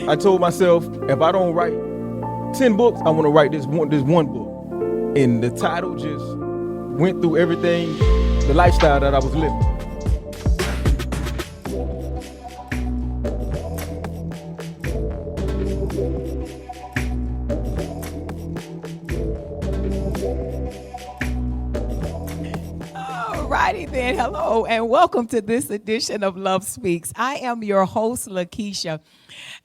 I told myself, if I don't write 10 books, I want to write this one book. And the title just went through everything, the lifestyle that I was living. Alrighty then, hello and welcome to this edition of Love Speaks. I am your host, LaKisha,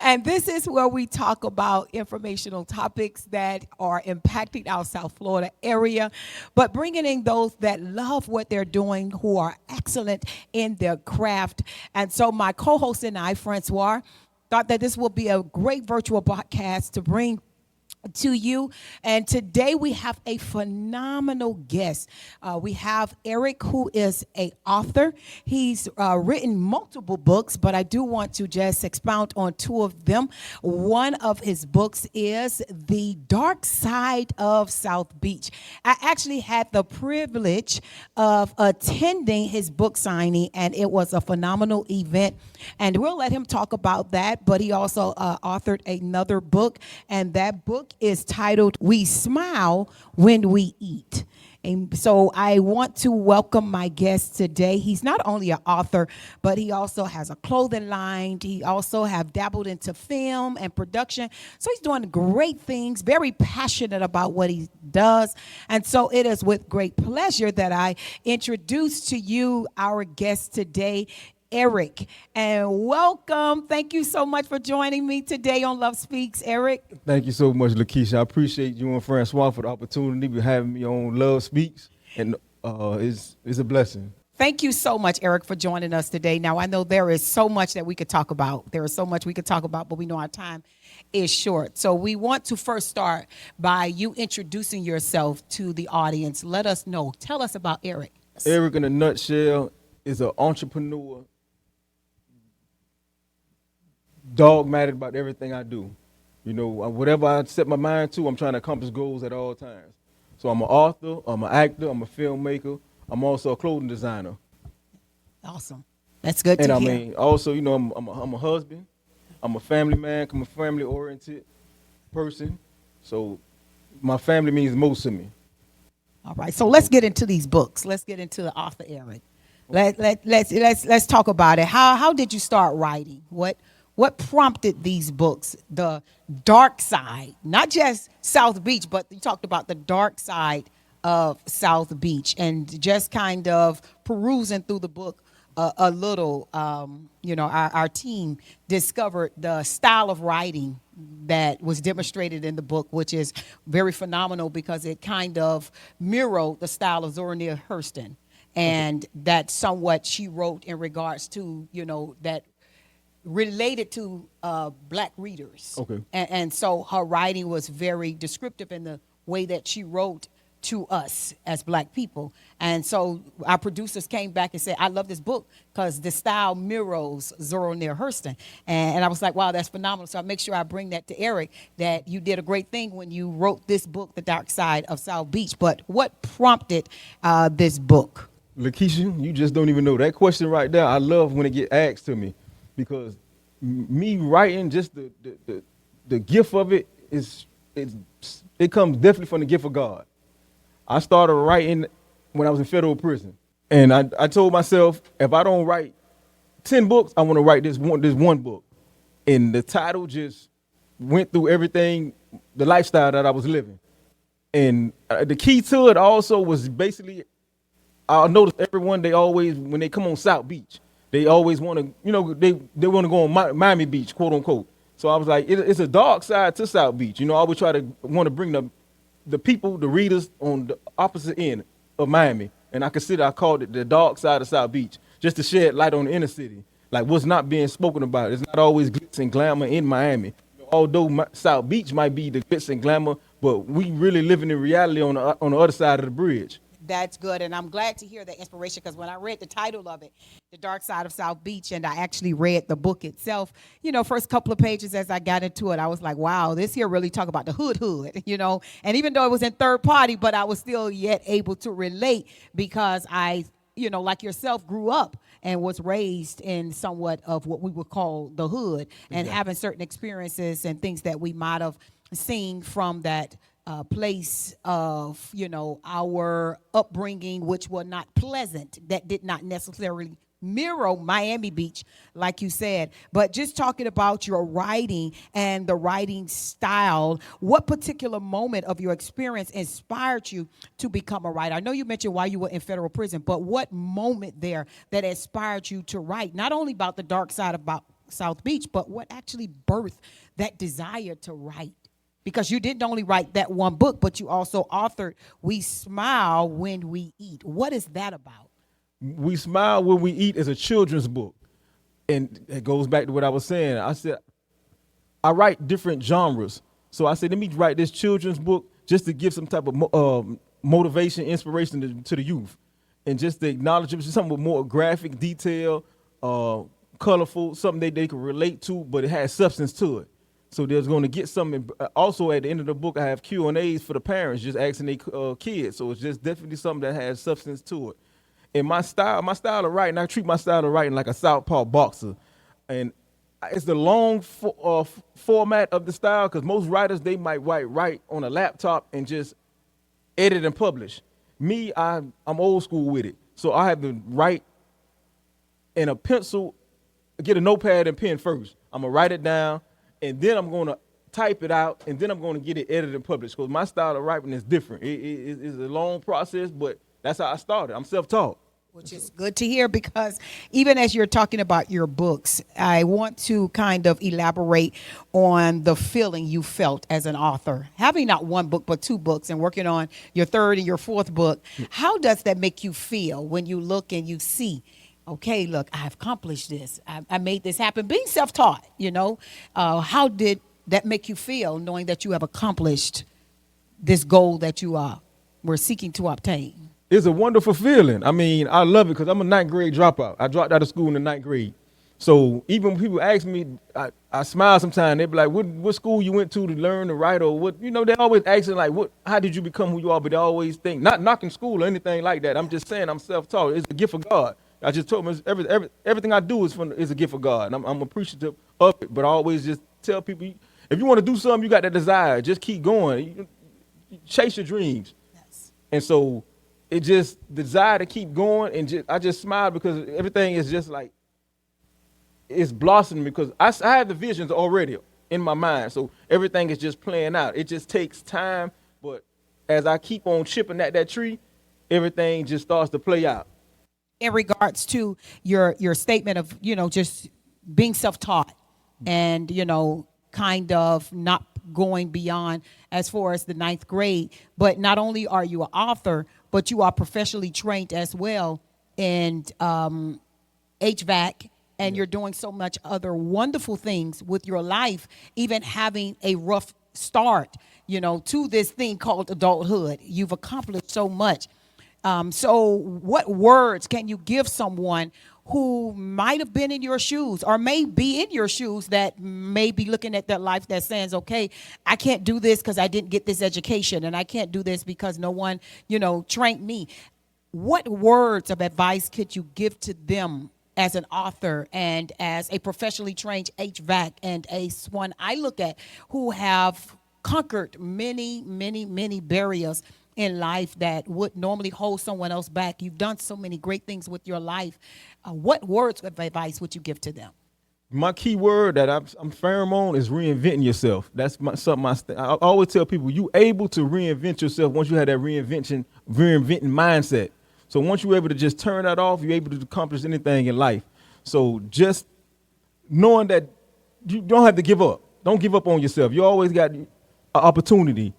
and this is where we talk about informational topics that are impacting our South Florida area, but bringing in those that love what they're doing, who are excellent in their craft. And so my co-host and I, Francois, thought that this will be a great virtual podcast to bring to you. And today we have a phenomenal guest. We have Eric, who is an author. He's written multiple books, but I do want to just expound on two of them. One of his books is The Dark Side of South Beach. I actually had the privilege of attending his book signing, and it was a phenomenal event. And we'll let him talk about that, but he also authored another book, and that book is titled We Smile When We Eat. And so I want to welcome my guest today. He's not only an author, but he also has a clothing line. He also have dabbled into film and production. So he's doing great things, very passionate about what he does. And so it is with great pleasure that I introduce to you our guest today, Eric, and welcome. Thank you so much for joining me today on Love Speaks, Eric. Thank you so much, LaKisha. I appreciate you and Francois for the opportunity of having me on Love Speaks, and it's a blessing. Thank you so much, Eric, for joining us today. Now, I know there is so much that we could talk about. There is so much we could talk about, but we know our time is short. So we want to first start by you introducing yourself to the audience. Let us know. Tell us about Eric. Eric, in a nutshell, is an entrepreneur, dogmatic about everything I do. You know, whatever I set my mind to, I'm trying to accomplish goals at all times. So I'm an author, I'm an actor, I'm a filmmaker, I'm also a clothing designer. Awesome. That's good to hear. And I mean, also, you know, I'm a husband, I'm a family man, I'm a family-oriented person. So my family means most to me. All right, so let's get into these books. Let's get into the author, Eric. Let's talk about it. How did you start writing? What prompted these books? The dark side, not just South Beach, but you talked about the dark side of South Beach, and just kind of perusing through the book a little. Our team discovered the style of writing that was demonstrated in the book, which is very phenomenal because it kind of mirrored the style of Zora Neale Hurston, and that's somewhat she wrote in regards to that related to black readers. Okay. And so her writing was very descriptive in the way that she wrote to us as black people. And so our producers came back and said, I love this book because the style mirrors Zora Neale Hurston. And I was like, wow, that's phenomenal. So I make sure I bring that to Eric, that you did a great thing when you wrote this book, The Dark Side of South Beach. But what prompted this book? LaKisha, you just don't even know. That question right there, I love when it get asked to me. Because me writing, just the gift of it it comes definitely from the gift of God. I started writing when I was in federal prison, and I told myself, if I don't write 10 books, I want to write this one book. And the title just went through everything, the lifestyle that I was living. And the key to it also was basically, I noticed everyone, they always, when they come on South Beach, they always want to, they want to go on Miami Beach, quote unquote. So I was like, it's a dark side to South Beach. I always try to want to bring the people, the readers on the opposite end of Miami. And I called it the dark side of South Beach, just to shed light on the inner city. Like what's not being spoken about. It's not always glitz and glamour in Miami. Although South Beach might be the glitz and glamour, but we really living in reality on the other side of the bridge. That's good, and I'm glad to hear that inspiration, because when I read the title of it, The Dark Side of South Beach, and I actually read the book itself, first couple of pages as I got into it, I was like, wow, this here really talk about the hood, and even though it was in third party, but I was still yet able to relate because I, like yourself, grew up and was raised in somewhat of what we would call the hood, and Exactly. having certain experiences and things that we might have seen from that place of, our upbringing, which were not pleasant, that did not necessarily mirror Miami Beach, like you said. But just talking about your writing and the writing style, what particular moment of your experience inspired you to become a writer? I know you mentioned while you were in federal prison, but what moment there that inspired you to write, not only about the dark side about South Beach, but what actually birthed that desire to write? Because you didn't only write that one book, but you also authored We Smile When We Eat. What is that about? We Smile When We Eat is a children's book. And it goes back to what I was saying. I said, I write different genres. So I said, let me write this children's book just to give some type of motivation, inspiration to the youth. And just to acknowledge it, something with more graphic detail, colorful, something they can relate to, but it has substance to it. So there's going to get something. Also, at the end of the book, I have Q&As for the parents, just asking their kids. So it's just definitely something that has substance to it. And my style of writing, I treat my style of writing like a southpaw boxer. And it's the long format of the style, because most writers, they might write on a laptop and just edit and publish. Me, I'm old school with it. So I have to write in a pencil, get a notepad and pen first. I'm going to write it down, and then I'm going to type it out, and then I'm going to get it edited and published, because my style of writing is different. It's a long process, but that's how I started. I'm self-taught. Which is good to hear, because even as you're talking about your books, I want to kind of elaborate on the feeling you felt as an author. Having not one book, but two books, and working on your third and your fourth book, how does that make you feel when you look and you see, okay, look, I've accomplished this. I made this happen. Being self-taught, how did that make you feel, knowing that you have accomplished this goal that you were seeking to obtain? It's a wonderful feeling. I mean, I love it because I'm a ninth grade dropout. I dropped out of school in the ninth grade. So even when people ask me, I smile sometimes. They be like, what school you went to learn to write, or what? They always asking like, how did you become who you are? But they always think, not knocking school or anything like that. I'm just saying I'm self-taught. It's a gift of God. I just told them everything I do is a gift of God. And I'm appreciative of it. But I always just tell people, if you want to do something, you got that desire. Just keep going. You chase your dreams. Yes. And so it just desire to keep going, and I just smile because everything is just like, it's blossoming, because I have the visions already in my mind. So everything is just playing out. It just takes time, but as I keep on chipping at that tree, everything just starts to play out. In regards to your statement of, just being self-taught and, kind of not going beyond as far as the ninth grade, but not only are you an author, but you are professionally trained as well in HVAC, and you're doing so much other wonderful things with your life, even having a rough start, to this thing called adulthood. You've accomplished so much. So what words can you give someone who might have been in your shoes, or may be in your shoes, that may be looking at their life that says, okay, I can't do this because I didn't get this education, and I can't do this because no one, trained me. What words of advice could you give to them as an author and as a professionally trained HVAC and a one I look at, who have conquered many, many, many barriers in life that would normally hold someone else back? You've done so many great things with your life. What words of advice would you give to them? My key word that I'm firm on is reinventing yourself. That's something I always tell people. You able to reinvent yourself once you have that reinventing mindset. So once you're able to just turn that off, you're able to accomplish anything in life. So just knowing that you don't have to give up. Don't give up on yourself. You always got an opportunity.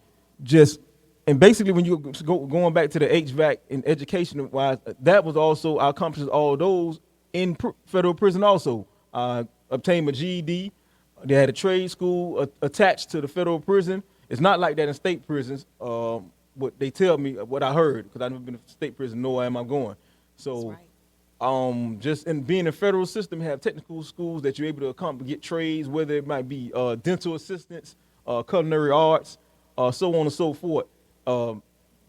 And basically, when you going back to the HVAC and education wise, that was also, I accomplished all those in federal prison also. I obtained my GED. They had a trade school attached to the federal prison. It's not like that in state prisons. What they tell me, what I heard, because I've never been to state prison, nor am I going. So, right. Just in being in the federal system, you have technical schools that you're able to get trades, whether it might be dental assistants, culinary arts, so on and so forth.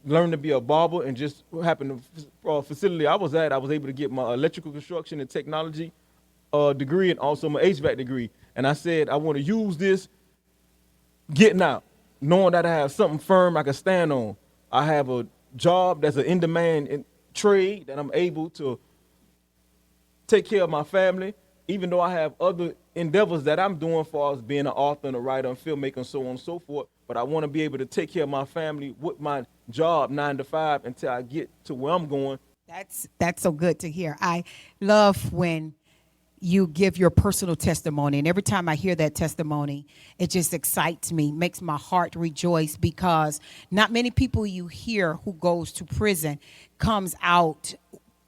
learned to be a barber, and just happened to facility I was at, I was able to get my electrical construction and technology degree and also my HVAC degree. And I said I want to use this getting out, knowing that I have something firm I can stand on. I have a job that's an in-demand trade that I'm able to take care of my family, even though I have other endeavors that I'm doing for us being an author and a writer and filmmaker and so on and so forth. But I want to be able to take care of my family with my job 9 to 5 until I get to where I'm going. That's so good to hear. I love when you give your personal testimony, and every time I hear that testimony, it just excites me, makes my heart rejoice, because not many people you hear who goes to prison comes out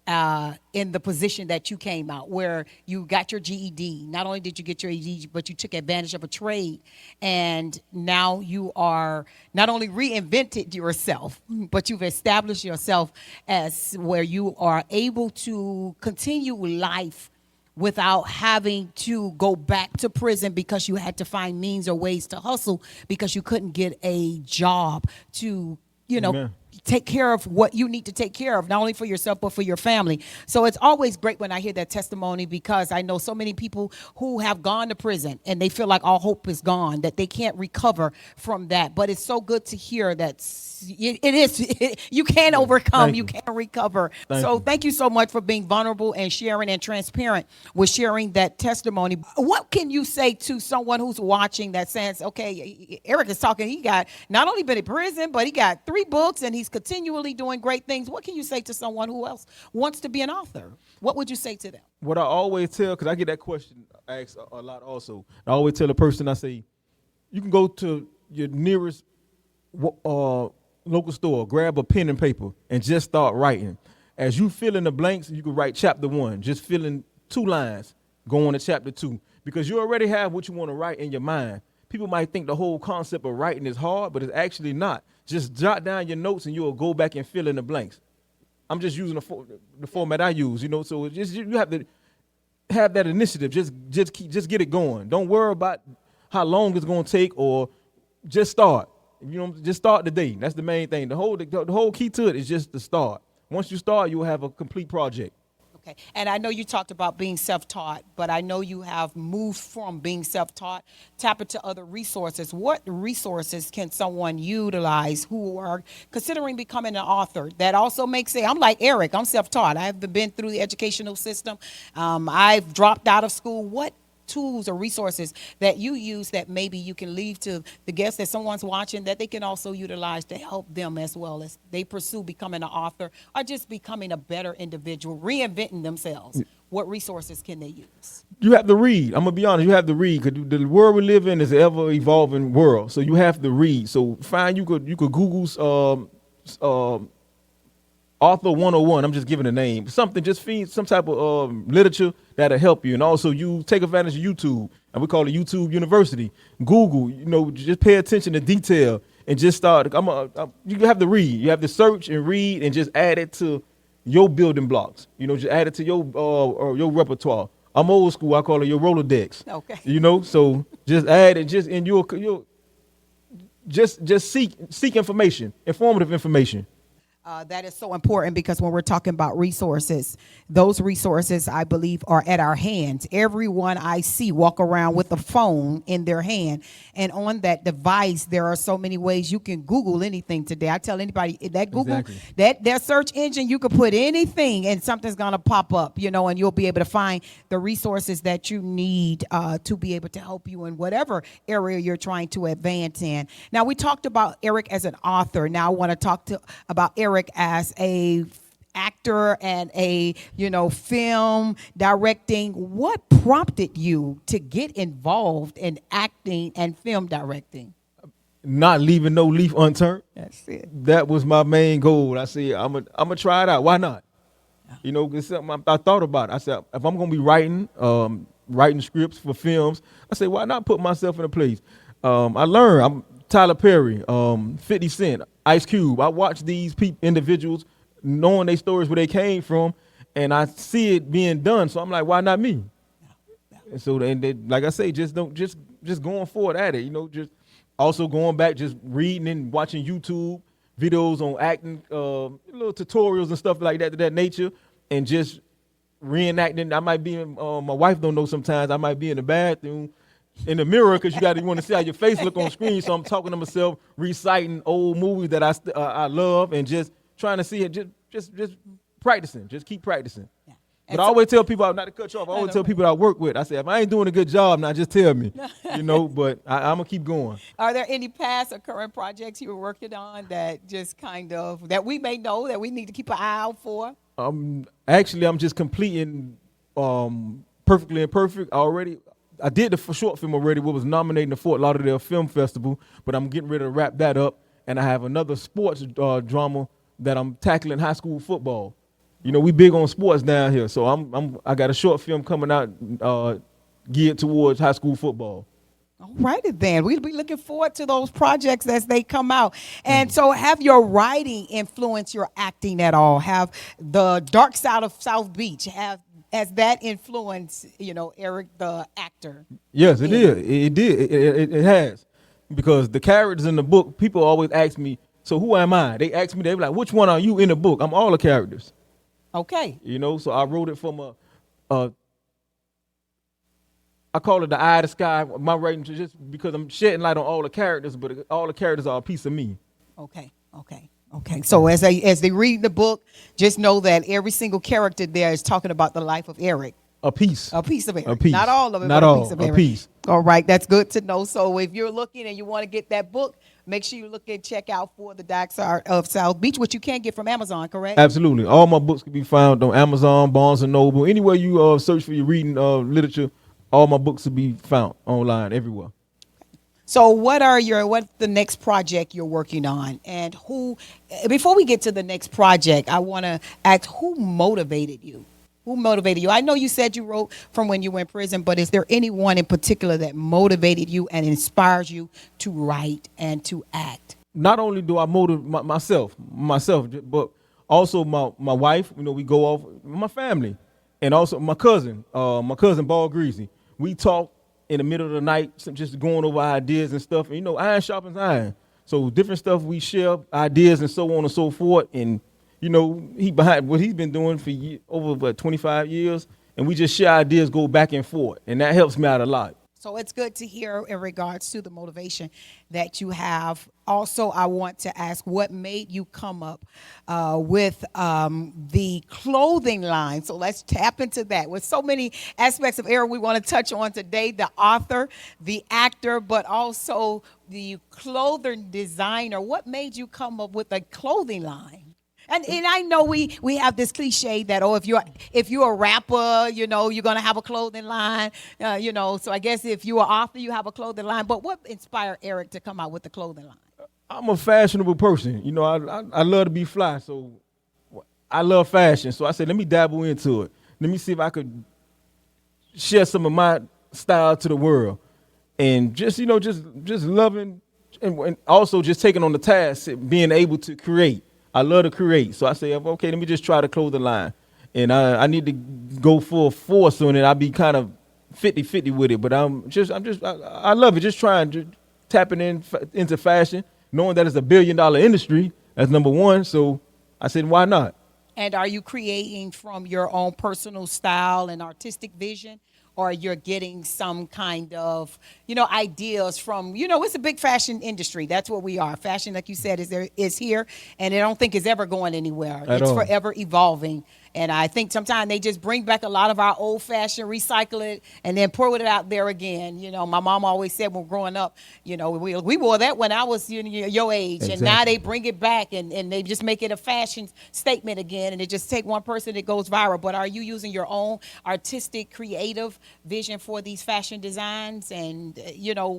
in the position that you came out, where you got your GED. Not only did you get your GED, but you took advantage of a trade, and now you are not only reinvented yourself, but you've established yourself as where you are able to continue life without having to go back to prison because you had to find means or ways to hustle because you couldn't get a job to, Amen. take care of what you need to take care of, not only for yourself, but for your family. So it's always great when I hear that testimony, because I know so many people who have gone to prison and they feel like all hope is gone, that they can't recover from that. But it's so good to hear that you can overcome, you can recover. Thank you so much for being vulnerable and sharing and transparent with sharing that testimony. What can you say to someone who's watching that says, okay, Eric is talking, he got not only been in prison, but he got 3 books and he's continually doing great things. What can you say to someone who else wants to be an author? What would you say to them? What I always tell, because I get that question asked a lot also, I always tell a person, I say, you can go to your nearest local store, grab a pen and paper, and just start writing. As you fill in the blanks, you can write chapter 1, just fill in 2 lines, go on to chapter 2, because you already have what you want to write in your mind. People might think the whole concept of writing is hard, but it's actually not. Just jot down your notes and you'll go back and fill in the blanks. I'm just using the format I use, so it's just, you have to have that initiative. Just get it going. Don't worry about how long it's going to take, or just start. Just start the day. That's the main thing. The whole key to it is just to start. Once you start, you'll have a complete project. Okay. And I know you talked about being self-taught, but I know you have moved from being self-taught, tap into other resources. What resources can someone utilize who are considering becoming an author that also makes it? I'm like Eric, I'm self-taught. I haven't been through the educational system. I've dropped out of school. What tools or resources that you use that maybe you can leave to the guests that someone's watching that they can also utilize to help them as well as they pursue becoming an author or just becoming a better individual, reinventing themselves? What resources can they use? You have to read. I'm going to be honest. You have to read, because the world we live in is an ever-evolving world. So you have to read. So you could Google Author 101, I'm just giving a name. Something, just feed some type of literature that'll help you. And also you take advantage of YouTube, and we call it YouTube University. Google, just pay attention to detail and just start. You have to read. You have to search and read and just add it to your building blocks. Just add it to your repertoire. I'm old school. I call it your Rolodex. Okay. So just add it, and you'll just seek information, informative information. That is so important, because when we're talking about resources, those resources, I believe, are at our hands. Everyone I see walk around with a phone in their hand, and on that device, there are so many ways you can Google anything today. I tell anybody that Google, that search engine, you could put anything and something's going to pop up, and you'll be able to find the resources that you need to be able to help you in whatever area you're trying to advance in. Now, we talked about Eric as an author. Now, I want to talk about Eric as a actor and a film directing. What prompted you to get involved in acting and film directing? Not leaving no leaf unturned. That's it. That was my main goal. I said, I'm gonna try it out. Why not? It's something I thought about. I said, if I'm gonna be writing scripts for films, I said, why not put myself in a place? I learned. I'm Tyler Perry, 50 Cent, Ice Cube. I watch these individuals, knowing their stories, where they came from, and I see it being done. So I'm like, why not me? And so, like I say, just going forward at it. Just also going back, just reading and watching YouTube, videos on acting, little tutorials and stuff like that nature, and just reenacting. I might be in, my wife don't know sometimes, I might be in the bathroom in the mirror because you want to see how your face look on screen. So I'm talking to myself, reciting old movies that I love, and just trying to see it, just practicing, just keep practicing. Yeah. But I always tell people, not to cut you off, I always tell people that I work with, I say, if I ain't doing a good job, now just tell me, but I'm going to keep going. Are there any past or current projects you were working on that just kind of, that we may know that we need to keep an eye out for? Actually, I'm just completing Perfectly Imperfect already. I did the short film already, what was nominated in the Fort Lauderdale Film Festival, but I'm getting ready to wrap that up. And I have another sports drama that I'm tackling, high school football. We big on sports down here, so I got a short film coming out geared towards high school football. All righty then. We'll be looking forward to those projects as they come out. And so have your writing influenced your acting at all? Have the Dark Side of South Beach, has that influenced, Eric, the actor? Yes, it did. It did. It has. Because the characters in the book, people always ask me, so who am I? They ask me, they be like, which one are you in the book? I'm all the characters. Okay. So I wrote it from I call it the eye of the sky. My writing, just because I'm shedding light on all the characters, but all the characters are a piece of me. Okay. So as they read the book, just know that every single character there is talking about the life of Eric. A piece of Eric. A piece. Not all of it, Not but all. A piece of Eric. A piece. All right, that's good to know. So if you're looking and you want to get that book, make sure you look and check out for the Dark Side of South Beach, which you can get from Amazon, correct? Absolutely. All my books can be found on Amazon, Barnes & Noble. Anywhere you search for your reading literature, all my books will be found online, everywhere. So what's the next project you're working on? And before we get to the next project, I want to ask, who motivated you? Who motivated you? I know you said you wrote from when you were in prison, but is there anyone in particular that motivated you and inspires you to write and to act? Not only do I motivate myself, but also my wife. We go off, my family, and also my cousin Ball Greasy. We talk in the middle of the night, just going over ideas and stuff. And iron sharpens iron. So different stuff we share, ideas and so on and so forth. And he behind what he's been doing for over 25 years, and we just share ideas, go back and forth, and that helps me out a lot. So it's good to hear in regards to the motivation that you have. Also, I want to ask, what made you come up with the clothing line? So let's tap into that. With so many aspects of Eric we want to touch on today, the author, the actor, but also the clothing designer. What made you come up with a clothing line? And I know we have this cliche that, if you're a rapper, you're going to have a clothing line, so I guess if you're an author, you have a clothing line. But what inspired Eric to come out with the clothing line? I'm a fashionable person. I love to be fly, so I love fashion. So I said, let me dabble into it. Let me see if I could share some of my style to the world. And just loving and also just taking on the task, being able to create. I love to create. So I say, okay, let me just try the clothing line. And I need to go full force on it. I'll be kind of 50-50 with it. But I love it. Just tapping into fashion, knowing that it's $1 billion industry. That's number one. So I said, why not? And are you creating from your own personal style and artistic vision? Or you're getting some kind of, ideas from, it's a big fashion industry. That's what we are. Fashion, like you said, is here, and I don't think it's ever going anywhere. It's forever evolving. And I think sometimes they just bring back a lot of our old fashioned, recycle it, and then pour it out there again. My mom always said when growing up, we wore that when I was your age. Exactly. And now they bring it back and they just make it a fashion statement again. And it just take one person that goes viral. But are you using your own artistic, creative vision for these fashion designs? And,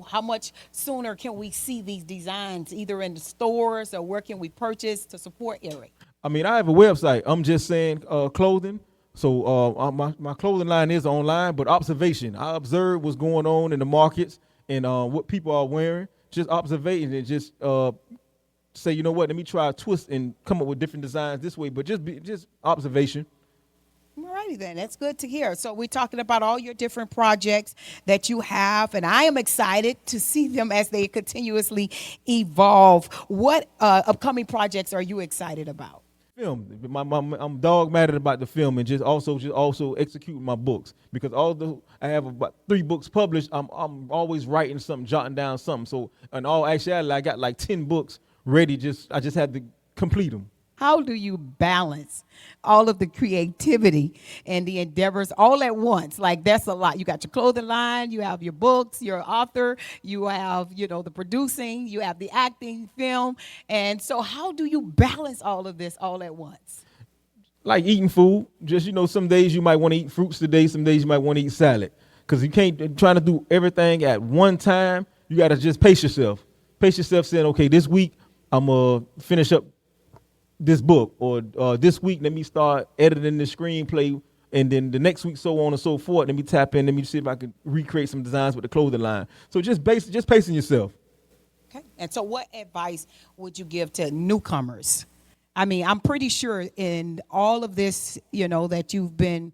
how much sooner can we see these designs either in the stores or where can we purchase to support Eric? I have a website. I'm just saying clothing. So my clothing line is online, but observation. I observe what's going on in the markets and what people are wearing. Just observation and just say, let me try a twist and come up with different designs this way. But just observation. All right. righty then. That's good to hear. So we're talking about all your different projects that you have, and I am excited to see them as they continuously evolve. What upcoming projects are you excited about? Film. I'm dogmatic about the film, and just also executing my books, because although I have about 3 books published, I'm always writing something, jotting down something. So in all actuality, I got like 10 books ready. I just had to complete them. How do you balance all of the creativity and the endeavors all at once? Like, that's a lot. You got your clothing line, you have your books, your author, you have, the producing, you have the acting, film. And so how do you balance all of this all at once? Like eating food. Just, some days you might want to eat fruits today, some days you might want to eat salad. Because you can't try to do everything at one time. You got to just pace yourself. Pace yourself saying, okay, this week I'm going to finish up this book, or this week let me start editing the screenplay, and then the next week so on and so forth. Let me tap in, let me see if I can recreate some designs with the clothing line. So just pacing yourself. Okay. And so what advice would you give to newcomers? I mean, I'm pretty sure in all of this, that you've been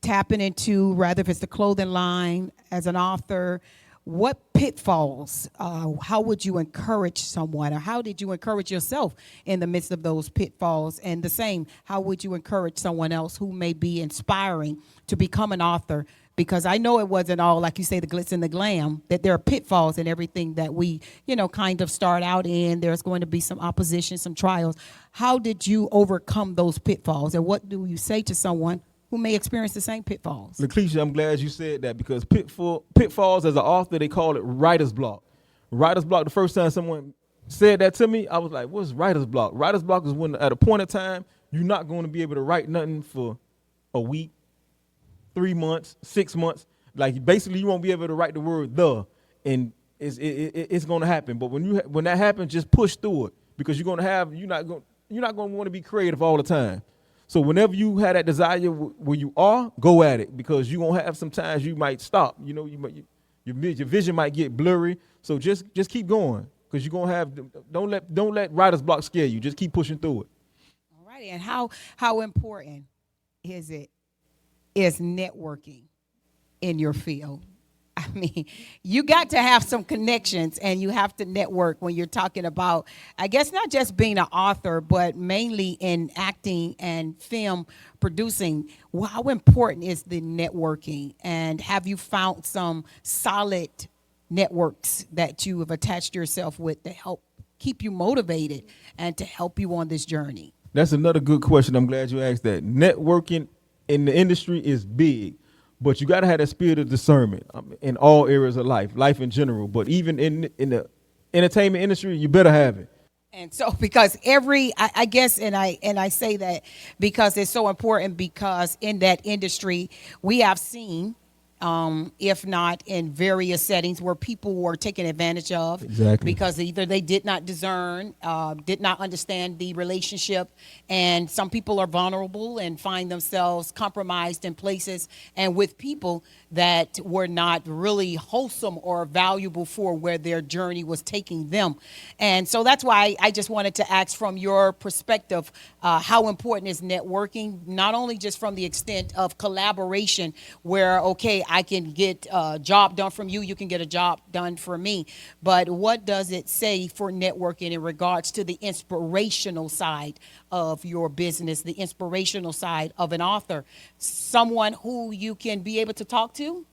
tapping into, rather if it's the clothing line as an author, what pitfalls, how would you encourage someone, or how did you encourage yourself in the midst of those pitfalls? And the same, how would you encourage someone else who may be inspiring to become an author? Because I know it wasn't all, like you say, the glitz and the glam, that there are pitfalls in everything that we, kind of start out in. There's going to be some opposition, some trials. How did you overcome those pitfalls? And what do you say to someone who may experience the same pitfalls? LaKisha, I'm glad you said that, because pitfalls as an author, they call it writer's block. Writer's block, the first time someone said that to me, I was like, what's writer's block? Writer's block is when at a point in time, you're not going to be able to write nothing for a week, 3 months, 6 months. Like, basically you won't be able to write the word "the," and it's going to happen. But when that happens, just push through it, because you're not going to want to be creative all the time. So whenever you have that desire where you are, go at it, because you're going to have sometimes you might stop. Your vision might get blurry. So just keep going, because you're going to have, don't let writer's block scare you. Just keep pushing through it. All right. And how important is networking in your field? I mean, you got to have some connections, and you have to network when you're talking about, I guess, not just being an author, but mainly in acting and film producing. Well, how important is the networking? And have you found some solid networks that you have attached yourself with to help keep you motivated and to help you on this journey? That's another good question. I'm glad you asked that. Networking in the industry is big. But you got to have that spirit of discernment in all areas of life in general. But even in the entertainment industry, you better have it. And so, because I guess, and I say that because it's so important, because in that industry, we have seen, if not in various settings, where people were taken advantage of. Exactly. Because either they did not discern, did not understand the relationship, and some people are vulnerable and find themselves compromised in places and with people that were not really wholesome or valuable for where their journey was taking them. And so that's why I just wanted to ask, from your perspective, how important is networking, not only just from the extent of collaboration, where, okay, I can get a job done from you, you can get a job done for me, but what does it say for networking in regards to the inspirational side of your business, the inspirational side of an author, someone who you can be able to talk to?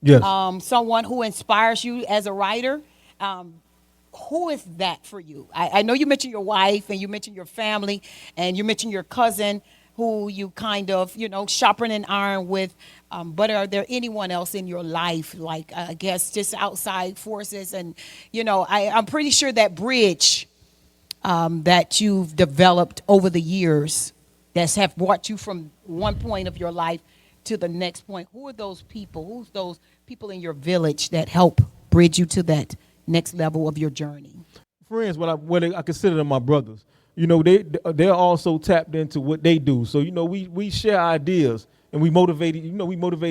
Yes. Someone who inspires you as a writer. Who is that for you? I know you mentioned your wife, and you mentioned your family, and you mentioned your cousin, who you kind of, sharpen and iron with. But are there anyone else in your life, like, I guess, just outside forces? And, I'm pretty sure that bridge that you've developed over the years that have brought you from one point of your life to the next point. Who are those people? Who's those people in your village that help bridge you to that next level of your journey? Friends, what I consider them my brothers. They're also tapped into what they do. So, we share ideas, and we motivate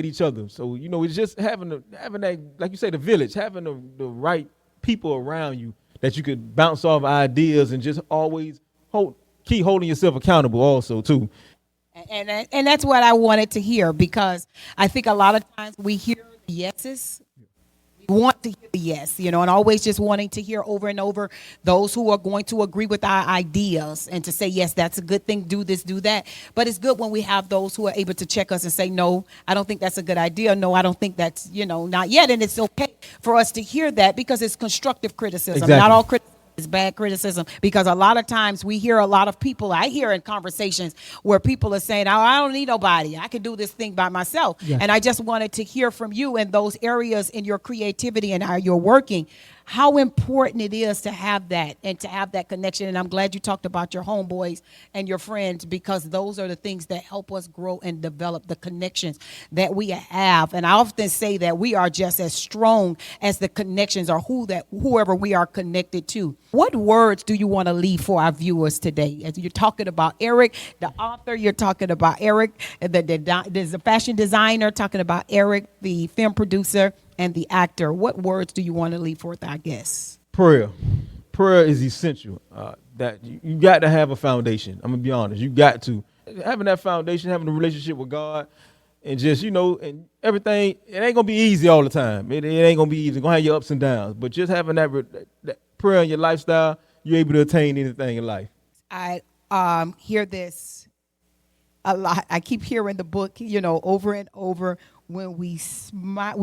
each other. So, it's just having that, like you say, the village, having the right people around you that you could bounce off ideas, and just always keep holding yourself accountable also too. And that's what I wanted to hear, because I think a lot of times we hear the yeses. We want to hear the yes, and always just wanting to hear over and over those who are going to agree with our ideas and to say, yes, that's a good thing, do this, do that. But it's good when we have those who are able to check us and say, no, I don't think that's a good idea. No, I don't think that's, not yet. And it's okay for us to hear that, because it's constructive criticism. Exactly. Not all criticism is bad criticism, because a lot of times we hear a lot of people, I hear in conversations where people are saying, oh, I don't need nobody, I can do this thing by myself. Yeah. And I just wanted to hear from you in those areas in your creativity and how you're working, how important it is to have that and to have that connection. And I'm glad you talked about your homeboys and your friends, because those are the things that help us grow and develop the connections that we have. And I often say that we are just as strong as the connections or whoever we are connected to. What words do you want to leave for our viewers today? As you're talking about Eric, the author, you're talking about Eric, the fashion designer, talking about Eric, the film producer, and the actor. What words do you want to leave for our guests? Prayer is essential. That you got to have a foundation. I'm gonna be honest. You got to having that foundation, having a relationship with God, and just and everything. It ain't gonna be easy all the time. It ain't gonna be easy. It's gonna have your ups and downs. But just having that prayer in your lifestyle, you're able to attain anything in life. I hear this a lot. I keep hearing the book, over and over. When we smile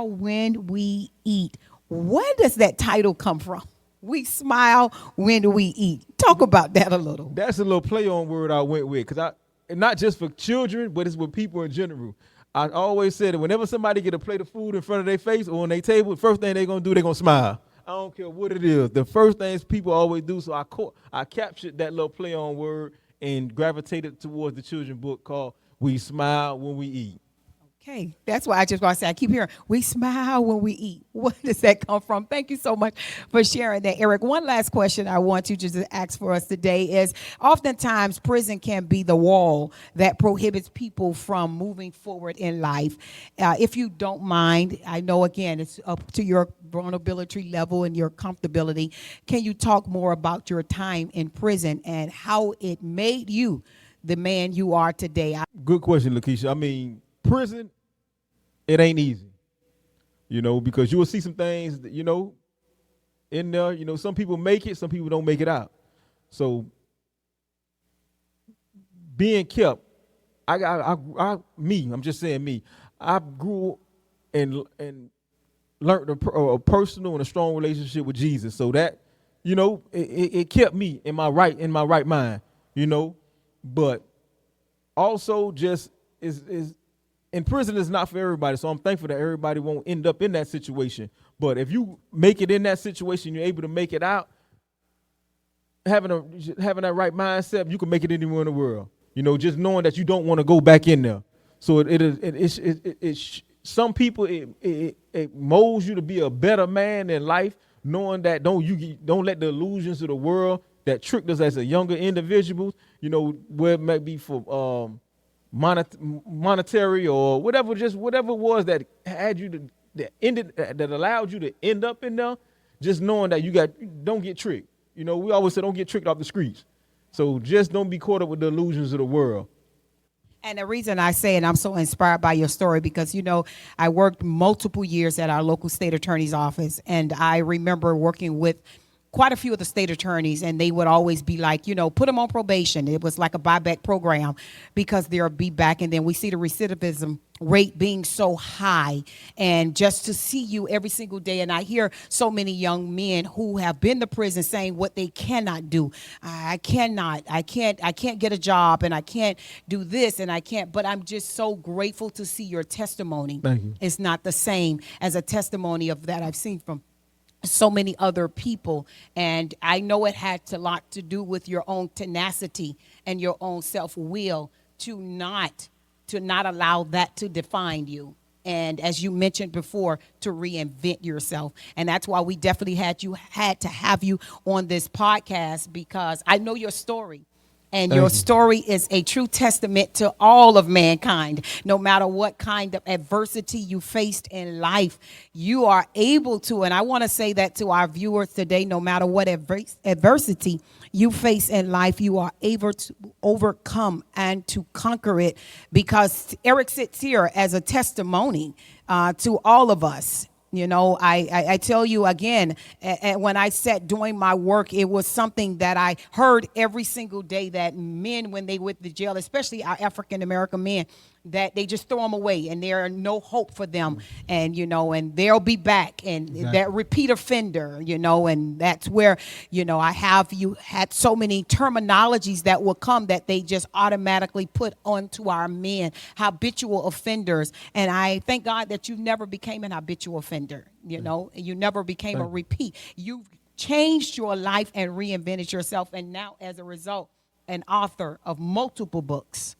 when we eat. Where does that title come from? We smile when we eat. Talk about that a little. That's a little play on word I went with, because not just for children, but it's with people in general. I always said that whenever somebody get a plate of food in front of their face or on their table, the first thing they're gonna do, they're gonna smile. I don't care what it is. The first things people always do. So I captured that little play on word and gravitated towards the children's book called We Smile When We Eat. Okay, that's why I just want to say, I keep hearing, we smile when we eat. Where does that come from? Thank you so much for sharing that, Eric. One last question I want you just to ask for us today is, oftentimes prison can be the wall that prohibits people from moving forward in life. If you don't mind, I know, again, it's up to your vulnerability level and your comfortability. Can you talk more about your time in prison and how it made you the man you are today? Good question, LaKisha. I mean, prison, it ain't easy, because you will see some things that, in there, some people make it, some people don't make it out. So being kept, I'm just saying me, I grew and learned a personal and a strong relationship with Jesus. So that, it kept me in my right mind, but also just is in prison is not for everybody, so I'm thankful that everybody won't end up in that situation. But if you make it in that situation, you're able to make it out, having that right mindset, you can make it anywhere in the world. Just knowing that you don't want to go back in there. So it some people it molds you to be a better man in life, knowing that don't let the illusions of the world that tricked us as a younger individuals, where it might be for monetary or whatever it was that had you that allowed you to end up in there, just knowing that don't get tricked. We always say don't get tricked off the streets. So just don't be caught up with the illusions of the world. And the reason I say, and I'm so inspired by your story, because, I worked multiple years at our local state attorney's office, and I remember working with quite a few of the state attorneys, and they would always be like, put them on probation. It was like a buyback program, because they'll be back. And then we see the recidivism rate being so high, and just to see you every single day. And I hear so many young men who have been to prison saying what they cannot do. I can't get a job, and I can't do this, and I can't. But I'm just so grateful to see your testimony. Thank you. It's not the same as a testimony of that I've seen from so many other people. And I know it had a lot to do with your own tenacity and your own self-will to not allow that to define you. And as you mentioned before, to reinvent yourself. And that's why we definitely had to have you on this podcast, because I know your story. And Thank your you. story is a true testament to all of mankind. No matter what kind of adversity you faced in life, you are able to, and I want to say that to our viewers today, no matter what adversity you face in life, you are able to overcome and to conquer it, because Eric sits here as a testimony to all of us. You know, I tell you again, when I sat doing my work, it was something that I heard every single day, that men, when they went to jail, especially our African-American men, that they just throw them away and there are no hope for them. And, you know, and they'll be back, and Exactly. that repeat offender, you know, and that's where, you know, you had so many terminologies that will come that they just automatically put onto our men, habitual offenders. And I thank God that you never became an habitual offender, you know, you never became a repeat. You changed your life and reinvented yourself. And now, as a result, an author of multiple books.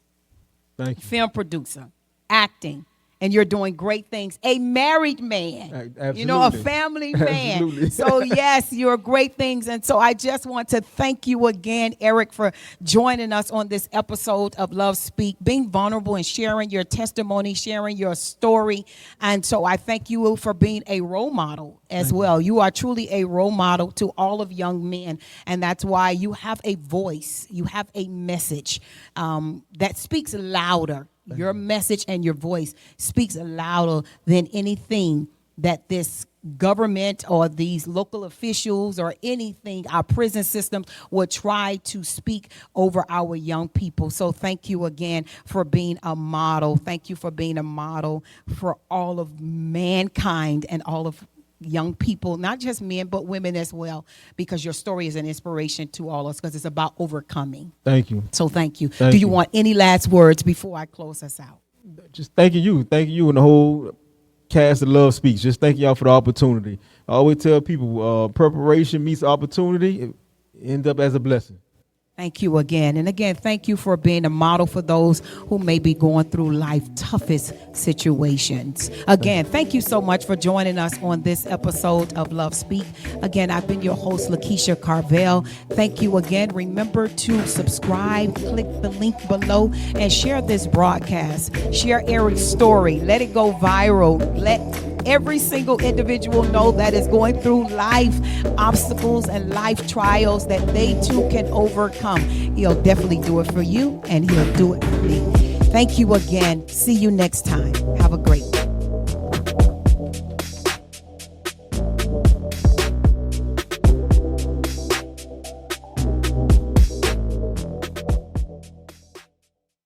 Thank you. Film producer, acting, and you're doing great things. A married man, Absolutely. you know, a family man. Absolutely. So yes, you're great things. And so I just want to thank you again, Eric, for joining us on this episode of Love Speak, being vulnerable and sharing your testimony, sharing your story. And so I thank you for being a role model as well. You are truly a role model to all of young men. And that's why you have a voice, you have a message that speaks louder. Your message and your voice speaks louder than anything that this government or these local officials or anything, our prison systems, will try to speak over our young people. So thank you again for being a model. Thank you for being a model for all of mankind and all of young people, not just men, but women as well, because your story is an inspiration to all of us, because it's about overcoming. Thank you. So thank you. Thank Do you you. want any last words before I close us out? Just thanking you and the whole cast of Love Speaks. Just thank y'all for the opportunity. I always tell people, preparation meets opportunity, it end up as a blessing. Thank you again. And again, thank you for being a model for those who may be going through life's toughest situations. Again, thank you so much for joining us on this episode of Love Speak. Again, I've been your host, LaKisha Carvil. Thank you again. Remember to subscribe, click the link below, and share this broadcast. Share Eric's story. Let it go viral. Let every single individual know that is going through life obstacles and life trials that they too can overcome. He'll definitely do it for you, and he'll do it for me. Thank you again. See you next time. Have a great one.